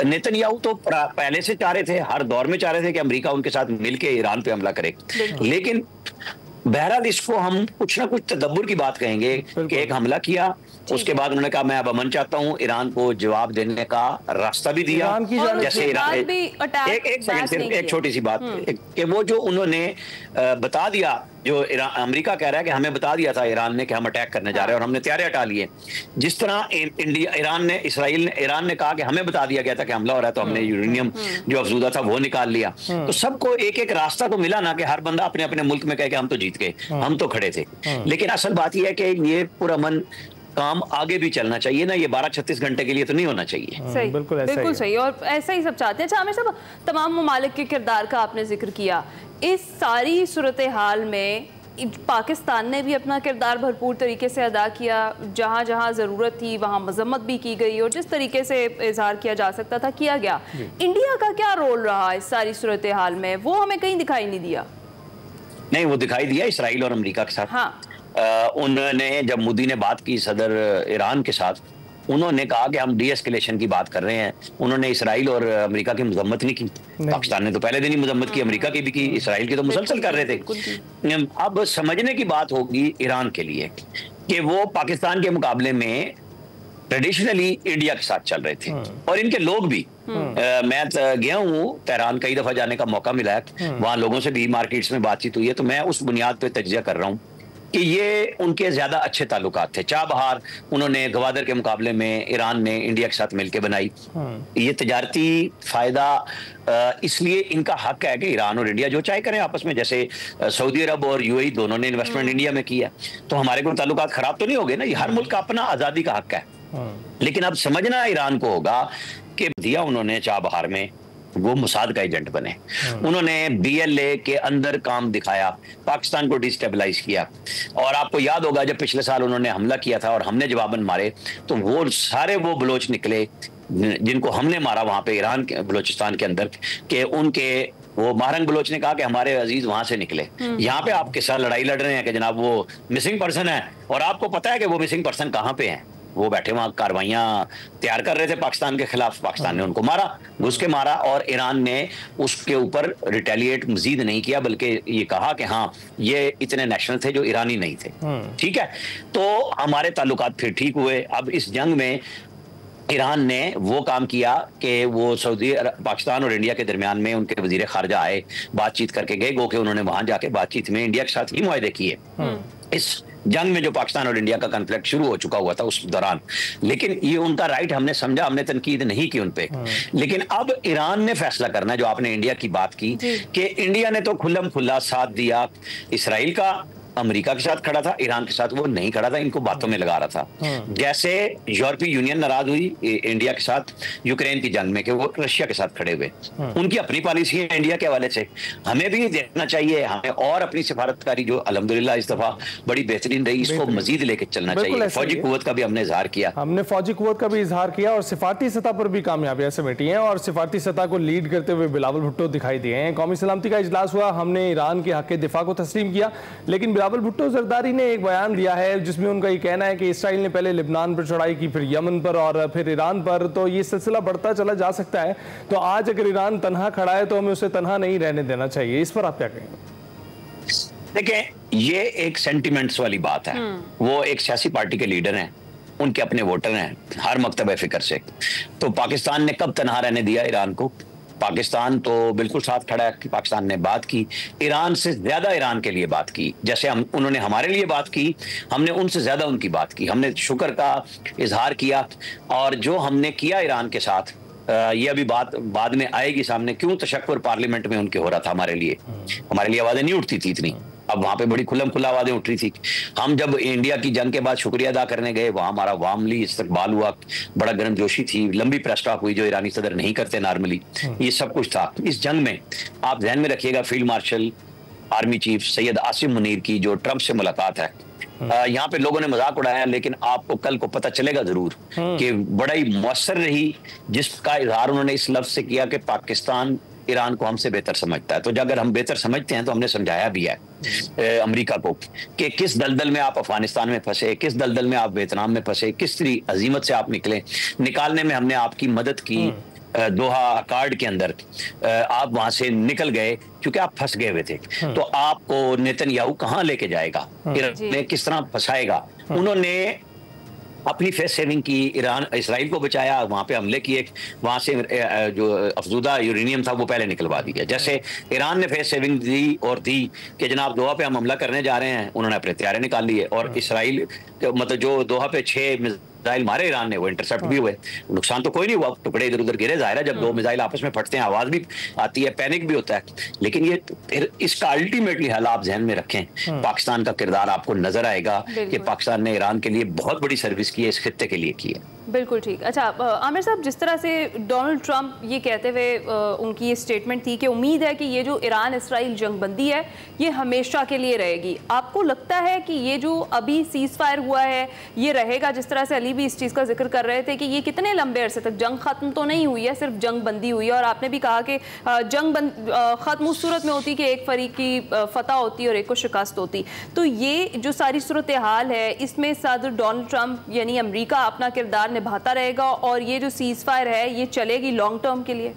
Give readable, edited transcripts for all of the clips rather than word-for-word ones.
Netanyahu तो पहले से चाह रहे थे, हर दौर में चाह रहे थे कि अमेरिका उनके साथ मिलकर ईरान पे हमला करे, लेकिन बहरहाल इसको हम कुछ ना कुछ तदब्बुर की बात कहेंगे कि एक हमला किया, उसके बाद उन्होंने कहा मैं अब अमन चाहता हूं, ईरान को जवाब देने का रास्ता भी दिया। जैसे ईरान एक सेकंड, सिर्फ एक छोटी सी बात कि वो जो उन्होंने बता दिया, जो अमेरिका कह रहा है कि हमें बता दिया था ईरान ने कि हम अटैक करने जा रहे हैं और हमने तैयारी हटा ली है। जिस तरह ईरान ने कहा कि हमें बता दिया गया था कि हमला हो रहा है, तो हमने यूरेनियम जो अफजूदा था वो निकाल लिया। तो सबको एक एक रास्ता तो मिला ना, कि हर बंदा अपने अपने मुल्क में कहे कि हम तो जीत गए, हम तो खड़े थे। लेकिन असल बात यह है कि ये पुरअमन काम आगे भी चलना चाहिए ना, ये 12-36 घंटे के लिए तो नहीं होना चाहिए। सही, बिल्कुल सही, और ऐसा ही सब चाहते हैं। अच्छा आमिर साहब, तमाम ममालिक के किरदार का आपने जिक्र किया, इस सारी सूरत हाल में पाकिस्तान ने भी अपना किरदार भरपूर तरीके से अदा किया, जहाँ जहाँ ज़रूरत थी वहाँ मजम्मत भी की गई और जिस तरीके से इजहार किया जा सकता था किया गया। इंडिया का क्या रोल रहा इस सारी सूरत हाल में? वो हमें कहीं दिखाई नहीं दिया। नहीं, वो दिखाई दिया इसराइल और अमेरिका के साथ। हाँ। उन्होंने, जब मोदी ने बात की सदर ईरान के साथ, उन्होंने कहा कि हम डी एस्केलेशन की बात कर रहे हैं। उन्होंने इसराइल और अमेरिका की मजम्मत नहीं की। पाकिस्तान ने तो पहले दिन ही मजम्मत की, अमेरिका की भी की, इसराइल की तो मुसलसल कर रहे थे। अब समझने की बात होगी ईरान के लिए कि वो पाकिस्तान के मुकाबले में ट्रेडिशनली इंडिया के साथ चल रहे थे, और इनके लोग भी। मैं गया हूँ तेहरान, कई दफा जाने का मौका मिला है, वहां लोगों से भी मार्केट्स में बातचीत हुई है, तो मैं उस बुनियाद पे तज्जिया कर रहा हूँ कि ये उनके ज्यादा अच्छे ताल्लुकात थे। चाबहार उन्होंने गवादर के मुकाबले में ईरान ने इंडिया के साथ मिलकर बनाई। ये तजारती फायदा इसलिए इनका हक है कि ईरान और इंडिया जो चाहे करें आपस में, जैसे सऊदी अरब और यूएई दोनों ने इन्वेस्टमेंट इंडिया में किया, तो हमारे को ताल्लुकात खराब तो नहीं हो गए ना। ये हर मुल्क का अपना आजादी का हक है। लेकिन अब समझना ईरान को होगा कि दिया उन्होंने चाबहार में, वो मुसाद का एजेंट बने, उन्होंने बीएलए के अंदर काम दिखाया, पाकिस्तान को डिस्टेबलाइज किया। और आपको याद होगा जब पिछले साल उन्होंने हमला किया था और हमने जवाबन मारे, तो वो सारे वो बलोच निकले जिनको हमने मारा वहां पे ईरान के बलोचिस्तान के अंदर, के उनके वो महरंग बलोच ने कहा कि हमारे अजीज वहां से निकले। यहाँ पे आपके साथ लड़ाई लड़ रहे हैं कि जनाब वो मिसिंग पर्सन है, और आपको पता है कि वो मिसिंग पर्सन कहाँ पे हैं। वो बैठे वहां कार्रवाइयां तैयार कर रहे थे पाकिस्तान के खिलाफ। पाकिस्तान ने उनको मारा, घुस के मारा, और ईरान ने उसके ऊपर रिटेलिएट मजीद नहीं किया, बल्कि ये कहा कि हाँ ये इतने नेशनल थे जो ईरानी नहीं थे। ठीक है, तो हमारे ताल्लुकात फिर ठीक हुए। अब इस जंग में ईरान ने वो काम किया कि वो सऊदी पाकिस्तान और इंडिया के दरमियान में उनके वजीर खारजा आए, बातचीत करके गए, गो के उन्होंने वहां जाके बातचीत में इंडिया के साथ ही मुआहदे किए इस जंग में जो पाकिस्तान और इंडिया का कॉन्फ्लिक्ट शुरू हो चुका हुआ था उस दौरान। लेकिन ये उनका राइट, हमने समझा, हमने तनकीद नहीं की उन पे। लेकिन अब ईरान ने फैसला करना है, जो आपने इंडिया की बात की कि इंडिया ने तो खुल्लम खुल्ला साथ दिया इसराइल का, अमेरिका के साथ खड़ा था, ईरान के साथ वो नहीं खड़ा था, इनको बातों में लगा रहा था। जैसे यूरोपीय यूनियन नाराज हुई इंडिया के साथ यूक्रेन की जंग में कि वो रशिया के साथ खड़े हुए, उनकी अपनी पॉलिसी है इंडिया के हवाले से। हमें भी देखना चाहिए, हमें और अपनी सिफारतकारी जो अल्हम्दुलिल्लाह इस दफा बड़ी बेहतरीन रही, इसको मजीद लेके चलना चाहिए। फौजी कुव्वत का भी हमने इजहार किया, हमने फौजी कुव्वत का भी इजहार किया, और सिफारती सतह पर भी कामयाबियां समेटी हैं, और सिफारती सतह को लीड करते हुए बिलावल भुट्टो दिखाई दिए हैं। कौमी सलामती का इजलास हुआ, हमने ईरान के हक दिफा को तस्लीम किया, लेकिन बिलावल भुट्टो जरदारी ने एक बयान दिया है जिसमें उनका ये कहना है कि इसराइल ने पहले लिबनान पर चढ़ाई की, फिर यमन पर और फिर ईरान पर, तो ये सिलसिला बढ़ता चला जा सकता है। तो आज अगर ईरान तन्हा खड़ा है तो हमें उसे तन्हा नहीं रहने देना चाहिए। इस पर आप क्या कहेंगे? देखें, ये एक सेंटिमेंट्स वाली बात है। वो एक सियासी पार्टी के लीडर हैं, उनके अपने वोटर हैं हर मकतब फिक्र से। तो पाकिस्तान ने कब तन्हा रहने दिया ईरान को? पाकिस्तान तो बिल्कुल साथ खड़ा है कि पाकिस्तान ने बात की, ईरान से ज्यादा ईरान के लिए बात की। जैसे उन्होंने हमारे लिए बात की, हमने उनसे ज्यादा उनकी बात की, हमने शुक्र का इजहार किया। और जो हमने किया ईरान के साथ, ये अभी बात बाद में आएगी सामने, क्यों तशक्कुर पार्लियामेंट में उनके हो रहा था हमारे लिए आवाजें नहीं उठती थी इतनी, अब वहां पे बड़ी खुल्लम खुल्ला आवाजें उठ रही थी। हम जब इंडिया की जंग के बाद शुक्रिया अदा करने गए, वहां हमारा वामली इस्तकबाल हुआ, बड़ा गर्मजोशी थी, लंबी प्रेस टॉक हुई जो ईरानी सदर नहीं करते नॉर्मली, ये सब कुछ था। इस जंग में आप ध्यान में रखिएगा, field marshal army chief Syed Asim Munir की जो ट्रंप से मुलाकात है, यहाँ पे लोगों ने मजाक उड़ाया, लेकिन आपको कल को पता चलेगा जरूर कि बड़ा ही मुअस्सर रही, जिसका इजहार उन्होंने इस लफ्ज से किया कि पाकिस्तान ईरान को हमसे बेहतर समझता है। तो अगर हम बेहतर समझते हैं तो हमने समझाया भी है अमेरिका को कि किस दलदल में आप अफगानिस्तान में फंसे, किस दलदल में आप वियतनाम में फंसे, किस तरी अजीमत से आप निकले, निकालने में हमने आपकी मदद की। दोहा अकार्ड के अंदर आप वहां से निकल गए क्योंकि आप फंस गए हुए थे, तो आपको नेतन्याहू कहां लेके जाएगा, ईरान में किस तरह फंसाएगा। उन्होंने अपनी फेस सेविंग की, ईरान इसराइल को बचाया, वहां पे हमले किए, वहां से जो अफजूदा यूरेनियम था वो पहले निकलवा दिया। जैसे ईरान ने फेस सेविंग दी और दी कि जनाब दोहा पे हम हमला करने जा रहे हैं, उन्होंने अपने तैयारे निकाल लिए, और इसराइल मतलब जो दोहा पे 6 मिसाइल मारे ईरान ने वो इंटरसेप्ट भी हुए, नुकसान तो कोई नहीं हुआ, टुकड़े इधर उधर गिरे। जाहिर है जब 2 मिसाइल आपस में फटते हैं आवाज भी आती है, पैनिक भी होता है, लेकिन ये फिर इसका अल्टीमेटली हल आप ध्यान में रखें, पाकिस्तान का किरदार आपको नजर आएगा कि पाकिस्तान ने ईरान के लिए बहुत बड़ी सर्विस की है, इस खित्ते के लिए की है। बिल्कुल ठीक। अच्छा आमिर साहब, जिस तरह से डोनाल्ड ट्रंप ये कहते हुए उनकी ये स्टेटमेंट थी कि उम्मीद है कि ये जो ईरान इसराइल जंगबंदी है ये हमेशा के लिए रहेगी, आपको लगता है कि ये जो अभी सीज फायर हुआ है ये रहेगा? जिस तरह से अली भी इस चीज़ का जिक्र कर रहे थे कि ये कितने लंबे अरसे तक जंग खत्म तो नहीं हुई है, सिर्फ जंग बंदी हुई है, और आपने भी कहा कि जंग खत्म उस सूरत में होती कि एक फरीक की फतह होती और एक को शिकस्त होती। तो ये जो सारी सूरत हाल है इसमें सदर डोनाल्ड ट्रंप यानी अमेरिका अपना किरदार निभाता रहेगा और ये जो सीज फायर है ये चलेगी लॉन्ग टर्म के लिए?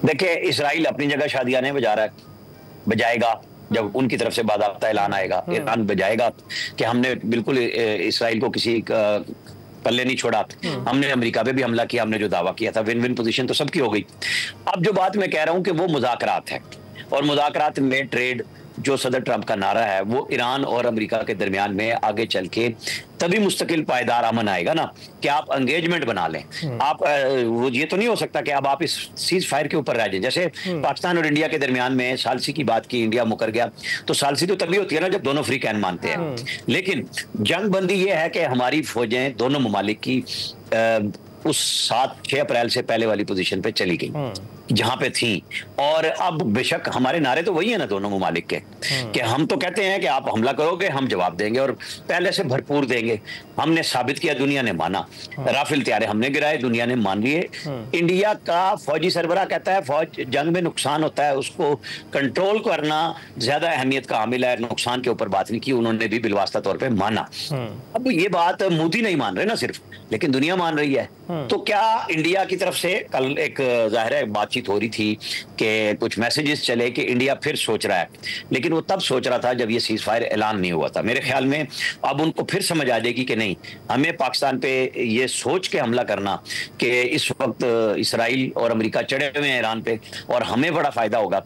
देखिए, इसराइल अपनी जगह शादियाने बजाएगा जब उनकी तरफ से बाकायदा ऐलान आएगा, ईरान बजाएगा कि हमने बिल्कुल इसराइल को किसी पल्ले नहीं छोड़ा, हमने अमेरिका पे भी हमला किया, हमने जो दावा किया था। विन विन पोजीशन तो सबकी हो गई। अब जो बात मैं कह रहा हूं कि वो मुज़ाकरात है, और मुज़ाकरात में ट्रेड जो सदर ट्रंप का नारा है वो ईरान और अमेरिका के दरमियान में आगे चल के तभी मुस्तकिल पायदार अमन आएगा ना कि आप एंगेजमेंट बना लें। आप वो ये तो नहीं हो सकता कि अब आप इस सीज फायर के ऊपर रह जाए। जैसे पाकिस्तान और इंडिया के दरमियान में सालसी की बात की, इंडिया मुकर गया, तो सालसी तो तभी होती है ना जब दोनों फ्री कैन मानते हैं। लेकिन जंग बंदी ये है कि हमारी फौजें दोनों ममालिक की उस 6 अप्रैल से पहले वाली पोजीशन पे चली गई जहां पे थी, और अब बेशक हमारे नारे तो वही है ना दोनों ममालिक के कि हम तो कहते हैं कि आप हमला करोगे हम जवाब देंगे और पहले से भरपूर देंगे। हमने साबित किया, दुनिया ने माना, राफेल तैयारे हमने गिराए, दुनिया ने मान लिए। इंडिया का फौजी सरबराह कहता है फौज जंग में नुकसान होता है, उसको कंट्रोल करना ज्यादा अहमियत का हामिल है, नुकसान के ऊपर बात नहीं की, उन्होंने भी बिलवास्ता तौर पर माना। अब ये बात मोदी नहीं मान रहे ना सिर्फ, लेकिन दुनिया मान रही है। तो क्या इंडिया की तरफ से कल एक जाहिर है बातचीत हो रही थी कि कुछ मैसेजेस चले कि इंडिया फिर सोच रहा है, लेकिन वो तब सोच रहा था जब ये सीज फायर ऐलान नहीं हुआ था। मेरे ख्याल में अब उनको फिर समझ आ जाएगी कि नहीं, हमें पाकिस्तान पे ये सोच के हमला करना कि इस वक्त इसराइल और अमेरिका चढ़े हुए हैं ईरान पे और हमें बड़ा फायदा होगा।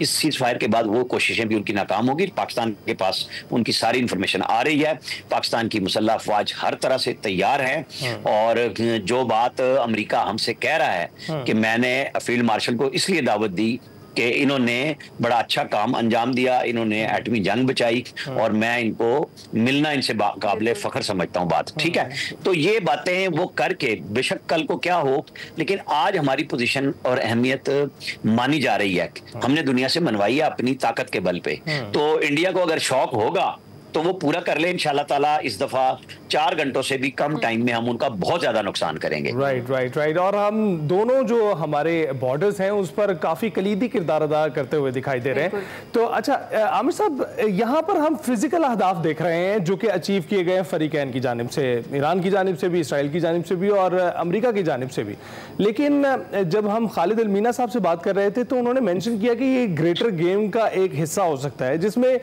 इस सीज फायर के बाद वो कोशिशें भी उनकी नाकाम होगी। पाकिस्तान के पास उनकी सारी इंफॉर्मेशन आ रही है, पाकिस्तान की मुसल्लह अफवाज हर तरह से तैयार है, और जो बात अमेरिका हमसे कह रहा है कि मैंने फील्ड मार्शल को इसलिए दावत दी कि इन्होंने बड़ा अच्छा काम अंजाम दिया, इन्होंने एटमी जंग बचाई, और मैं इनको मिलना इनसे काबिले फख्र समझता हूँ बात, ठीक है। तो ये बातें वो करके बेशक कल को क्या हो, लेकिन आज हमारी पोजीशन और अहमियत मानी जा रही है, हमने दुनिया से मनवाई है अपनी ताकत के बल पे। तो इंडिया को अगर शौक होगा तो वो पूरा कर ले इंशाल्लाह ताला। इस दफा 4 घंटों से भी कम टाइम में हम उनका बहुत ज्यादा नुकसान करेंगे। राइट। और हम दोनों जो हमारे बॉर्डर्स हैं उस पर काफी कलीदी किरदार अदा करते हुए दिखाई दे रहे हैं। तो अच्छा आमिर साहब, यहाँ पर हम फिजिकल अहदाफ देख रहे हैं जो कि अचीव किए गए हैं फरीकैन की जानिब से, ईरान की जानिब से भी, इसराइल की जानिब से भी और अमेरिका की जानिब से भी। लेकिन जब हम खालिद अल मीना साहब से बात कर रहे थे तो उन्होंने मेंशन किया कि ये ग्रेटर गेम का एक हिस्सा हो सकता है, जिसमें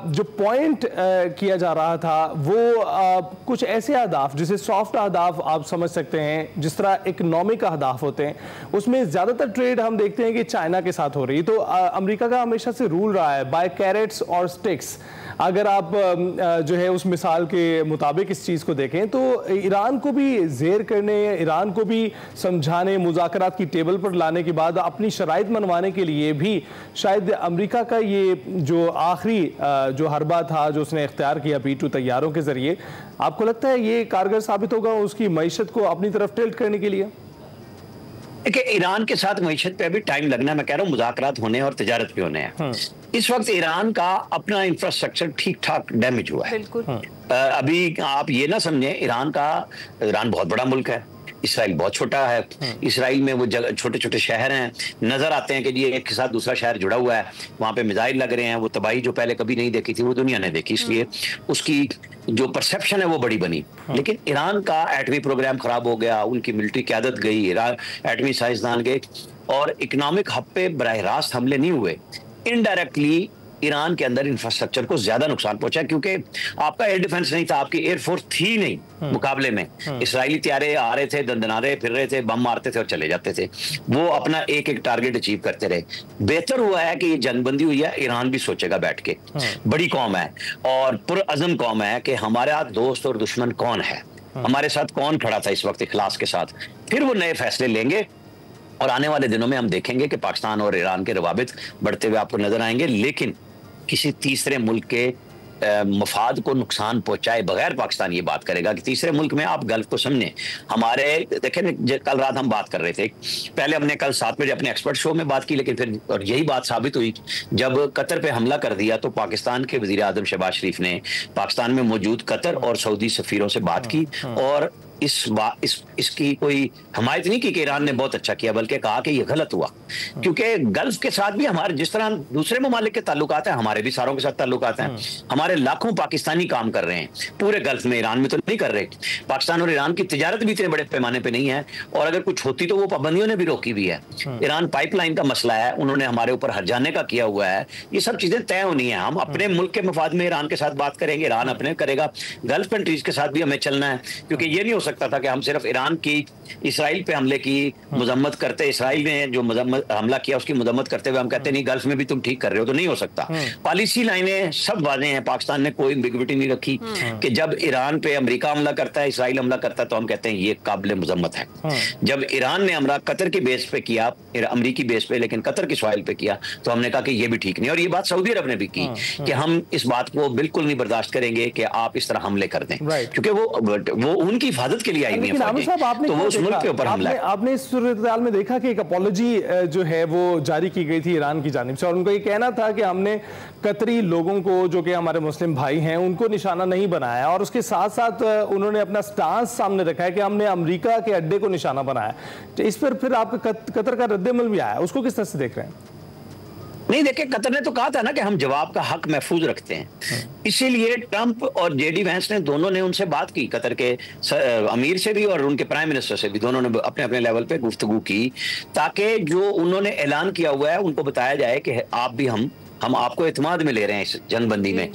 जो पॉइंट किया जा रहा था वो कुछ ऐसे अहदाफ जिसे सॉफ्ट अहदाफ आप समझ सकते हैं, जिस तरह इकोनॉमिक अहदाफ होते हैं, उसमें ज़्यादातर ट्रेड हम देखते हैं कि चाइना के साथ हो रही है। तो अमेरिका का हमेशा से रूल रहा है बाय कैरेट्स और स्टिक्स। अगर आप जो है उस मिसाल के मुताबिक इस चीज़ को देखें तो ईरान को भी ज़ेर करने, ईरान को भी समझाने, मुज़ाकरात की टेबल पर लाने के बाद अपनी शराइत मनवाने के लिए भी शायद अमेरिका का ये जो आखिरी जो हरबा था जो उसने इख्तियार किया B-2 तैयारों के ज़रिए, आपको लगता है ये कारगर साबित होगा उसकी मईशत को अपनी तरफ टिल्ट करने के लिए? देखिए, ईरान के साथ मईशत पे अभी टाइम लगना है। मैं कह रहा हूँ मुज़ाकरात होने और तिजारत पे होने हैं। इस वक्त ईरान का अपना इंफ्रास्ट्रक्चर ठीक ठाक डैमेज हुआ है। अभी आप ये ना समझे, ईरान बहुत बड़ा मुल्क है, इसराइल बहुत छोटा है। इसराइल में वो छोटे छोटे शहर हैं, नजर आते हैं कि जी एक के साथ दूसरा शहर जुड़ा हुआ है, वहां पे मिसाइल लग रहे हैं। वो तबाही जो पहले कभी नहीं देखी थी वो दुनिया ने देखी, इसलिए उसकी जो परसेप्शन है वो बड़ी बनी। लेकिन ईरान का एटमी प्रोग्राम खराब हो गया, उनकी मिलिट्री क़यादत गई, ईरान एटमी साइंसदान गए, और इकोनॉमिक हब पे बराह रास्त हमले नहीं हुए। इनडायरेक्टली ईरान के अंदर इंफ्रास्ट्रक्चर को ज्यादा नुकसान पहुंचा, क्योंकि आपका एयर डिफेंस नहीं था, आपकी एयरफोर्स थी नहीं मुकाबले में। इसराइली त्यारे आ रहे थे, दंदना रहे, फिर रहे थे, बम मारते थे और चले जाते थे। वो अपना एक एक टारगेट अचीव करते रहे। बेहतर हुआ है कि ये जंगबंदी हुई है, ईरान भी सोचेगा बैठ के। बड़ी कौम है और पुरअज़म कौम है कि हमारा दोस्त और दुश्मन कौन है, हमारे साथ कौन खड़ा था इस वक्त इखलास के साथ। फिर वो नए फैसले लेंगे और आने वाले दिनों में हम देखेंगे कि पाकिस्तान और ईरान के रवाबित बढ़ते हुए आपको नजर आएंगे। लेकिन किसी तीसरे मुल्क के मफाद को नुकसान पहुंचाए बगैर पाकिस्तान ये बात करेगा कि तीसरे मुल्क में आप गल्फ को समझें। हमारे देखें, कल रात हम बात कर रहे थे, पहले हमने कल 7 बजे अपने एक्सपर्ट शो में बात की, लेकिन फिर और यही बात साबित हुई जब कतर पे हमला कर दिया तो पाकिस्तान के वजीर आजम शहबाज शरीफ ने पाकिस्तान में मौजूद कतर और सऊदी सफीरों से बात की और इसकी कोई हमायत नहीं की कि ईरान ने बहुत अच्छा किया, बल्कि कहा कि यह गलत हुआ। क्योंकि गल्फ के साथ भी हमारे जिस तरह दूसरे ममालिक के ताल्लुकात हैं, हमारे भी सारों के साथ ताल्लुकात हैं। हमारे लाखों पाकिस्तानी काम कर रहे हैं पूरे गल्फ में, ईरान में तो नहीं कर रहे। पाकिस्तान और ईरान की तिजारत भी इतने बड़े पैमाने पर नहीं है, और अगर कुछ होती तो वो पाबंदियों ने भी रोकी भी है। ईरान पाइपलाइन का मसला है, उन्होंने हमारे ऊपर हरजाने का किया हुआ है। ये सब चीजें तय होनी है। हम अपने मुल्क के मफाद में ईरान के साथ बात करेंगे, ईरान अपने करेगा। गल्फ कंट्रीज के साथ भी हमें चलना है, क्योंकि ये नहीं हो सकता था कि हम सिर्फ ईरान की इसराइल पे हमले की मजम्मत करते, इसराइल ने जो हमला किया उसकी मजम्मत करते हुए हम कहते नहीं गल्फ में भी तुम ठीक कर रहे हो, तो नहीं हो सकता। पॉलिसी लाइनें सब वाज़ेह हैं, पाकिस्तान ने कोई एम्बिग्विटी नहीं रखी कि जब ईरान पे अमेरिका हमला करता है, इसराइल हमला करता है, तो हम कहते हैं ये काबिल मजम्मत है। जब ईरान ने हमला कतर की बेस पे किया, अमरीकी बेस पे, लेकिन कतर की सॉइल पे किया, तो हमने कहा कि ये भी ठीक नहीं। और ये बात सऊदी अरब ने भी की कि हम इस बात को बिल्कुल नहीं बर्दाश्त करेंगे कि आप इस तरह हमले कर दें, क्योंकि वो उनकी हिफाजत के लिए आई हुई है। तो वो उस मुल्क के ऊपर हमला है। आपने इस सूरत-ए-हाल में देखा कि एक अपॉलॉजी जो है वो जारी की गई थी ईरान की जानिब से, और उनका ये कहना था कि हमने कतरी लोगों को, जो कि हमारे मुस्लिम भाई हैं, उनको निशाना नहीं बनाया, और उसके साथ साथ उन्होंने अपना स्टांस सामने रखा है कि हमने अमेरिका के अड्डे को निशाना बनाया। तो इस पर फिर आपका कतर का रद्द-ए-अमल भी आया, उसको किस तरह से देख रहे हैं? नहीं, देखिए, कतर ने तो कहा था ना कि हम जवाब का हक महफूज रखते हैं। इसीलिए ट्रंप और जेडी वैंस ने दोनों ने उनसे बात की, कतर के अमीर से भी और उनके प्राइम मिनिस्टर से भी, दोनों ने अपने अपने लेवल पे गुफ्तगू की, ताकि जो उन्होंने ऐलान किया हुआ है उनको बताया जाए कि आप भी हम आपको एतमाद में ले रहे हैं इस जंगबंदी में।